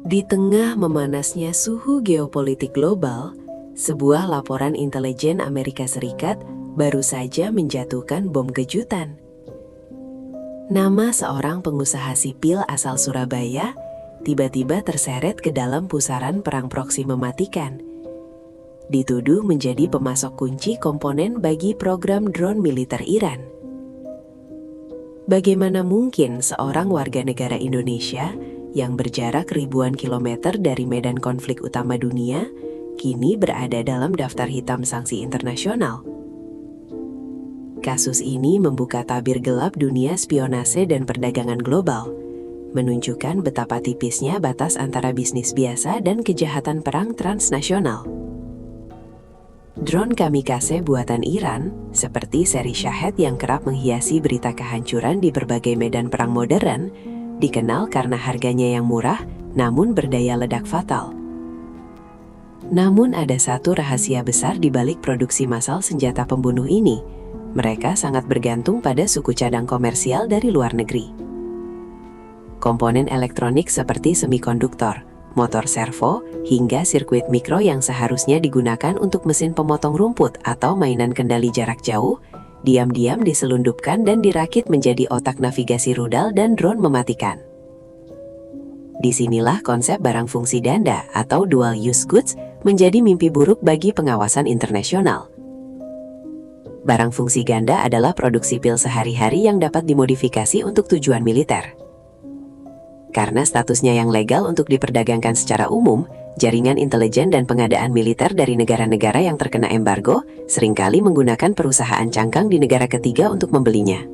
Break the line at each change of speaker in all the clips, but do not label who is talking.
Di tengah memanasnya suhu geopolitik global, sebuah laporan intelijen Amerika Serikat baru saja menjatuhkan bom kejutan. Nama seorang pengusaha sipil asal Surabaya tiba-tiba terseret ke dalam pusaran perang proksi mematikan. Dituduh menjadi pemasok kunci komponen bagi program drone militer Iran. Bagaimana mungkin seorang warga negara Indonesia yang berjarak ribuan kilometer dari medan konflik utama dunia, kini berada dalam daftar hitam sanksi internasional? Kasus ini membuka tabir gelap dunia spionase dan perdagangan global, menunjukkan betapa tipisnya batas antara bisnis biasa dan kejahatan perang transnasional. Drone kamikaze buatan Iran, seperti seri Shahed yang kerap menghiasi berita kehancuran di berbagai medan perang modern, dikenal karena harganya yang murah namun berdaya ledak fatal. Namun ada satu rahasia besar di balik produksi massal senjata pembunuh ini. Mereka sangat bergantung pada suku cadang komersial dari luar negeri. Komponen elektronik seperti semikonduktor, motor servo, hingga sirkuit mikro yang seharusnya digunakan untuk mesin pemotong rumput atau mainan kendali jarak jauh, diam-diam diselundupkan dan dirakit menjadi otak navigasi rudal dan drone mematikan. Disinilah konsep barang fungsi ganda atau dual use goods menjadi mimpi buruk bagi pengawasan internasional. Barang fungsi ganda adalah produk sipil sehari-hari yang dapat dimodifikasi untuk tujuan militer. Karena statusnya yang legal untuk diperdagangkan secara umum, jaringan intelijen dan pengadaan militer dari negara-negara yang terkena embargo seringkali menggunakan perusahaan cangkang di negara ketiga untuk membelinya.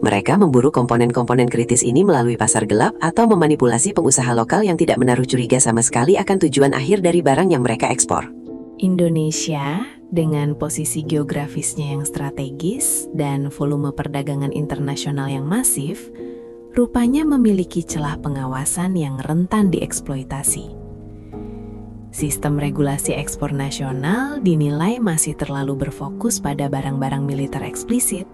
Mereka memburu komponen-komponen kritis ini melalui pasar gelap atau memanipulasi pengusaha lokal yang tidak menaruh curiga sama sekali akan tujuan akhir dari barang yang mereka ekspor.
Indonesia, dengan posisi geografisnya yang strategis dan volume perdagangan internasional yang masif, rupanya memiliki celah pengawasan yang rentan dieksploitasi. Sistem regulasi ekspor nasional dinilai masih terlalu berfokus pada barang-barang militer eksplisit,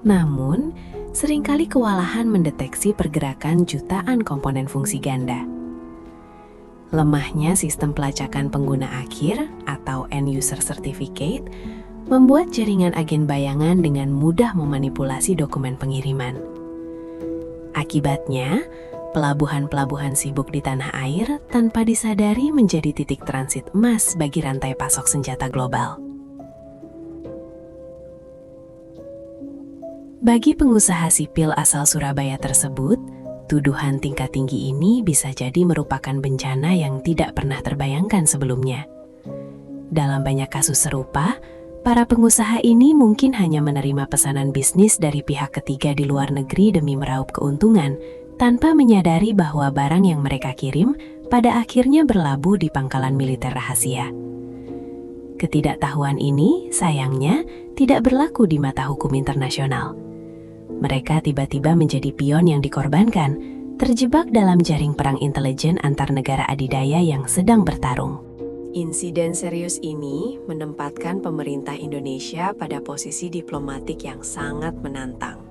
namun seringkali kewalahan mendeteksi pergerakan jutaan komponen fungsi ganda. Lemahnya sistem pelacakan pengguna akhir atau end user certificate membuat jaringan agen bayangan dengan mudah memanipulasi dokumen pengiriman. Akibatnya, pelabuhan-pelabuhan sibuk di tanah air tanpa disadari menjadi titik transit emas bagi rantai pasok senjata global. Bagi pengusaha sipil asal Surabaya tersebut, tuduhan tingkat tinggi ini bisa jadi merupakan bencana yang tidak pernah terbayangkan sebelumnya. Dalam banyak kasus serupa, para pengusaha ini mungkin hanya menerima pesanan bisnis dari pihak ketiga di luar negeri demi meraup keuntungan, tanpa menyadari bahwa barang yang mereka kirim pada akhirnya berlabuh di pangkalan militer rahasia. Ketidaktahuan ini, sayangnya, tidak berlaku di mata hukum internasional. Mereka tiba-tiba menjadi pion yang dikorbankan, terjebak dalam jaring perang intelijen antar negara adidaya yang sedang bertarung.
Insiden serius ini menempatkan pemerintah Indonesia pada posisi diplomatik yang sangat menantang.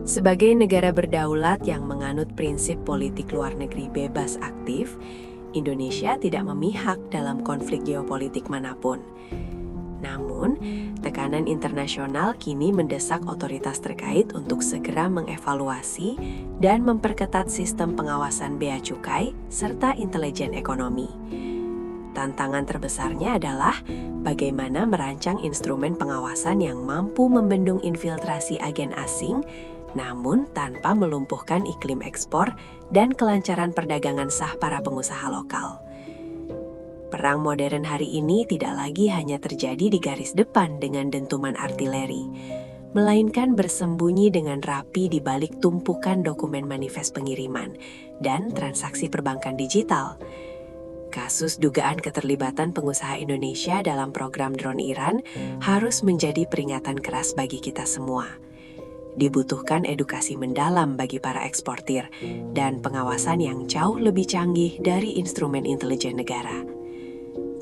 Sebagai negara berdaulat yang menganut prinsip politik luar negeri bebas aktif, Indonesia tidak memihak dalam konflik geopolitik manapun. Namun, tekanan internasional kini mendesak otoritas terkait untuk segera mengevaluasi dan memperketat sistem pengawasan bea cukai serta intelijen ekonomi. Tantangan terbesarnya adalah bagaimana merancang instrumen pengawasan yang mampu membendung infiltrasi agen asing, namun tanpa melumpuhkan iklim ekspor dan kelancaran perdagangan sah para pengusaha lokal. Perang modern hari ini tidak lagi hanya terjadi di garis depan dengan dentuman artileri, melainkan bersembunyi dengan rapi di balik tumpukan dokumen manifest pengiriman dan transaksi perbankan digital. Kasus dugaan keterlibatan pengusaha Indonesia dalam program drone Iran harus menjadi peringatan keras bagi kita semua. Dibutuhkan edukasi mendalam bagi para eksportir dan pengawasan yang jauh lebih canggih dari instrumen intelijen negara.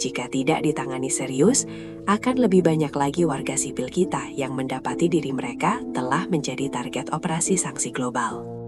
Jika tidak ditangani serius, akan lebih banyak lagi warga sipil kita yang mendapati diri mereka telah menjadi target operasi sanksi global.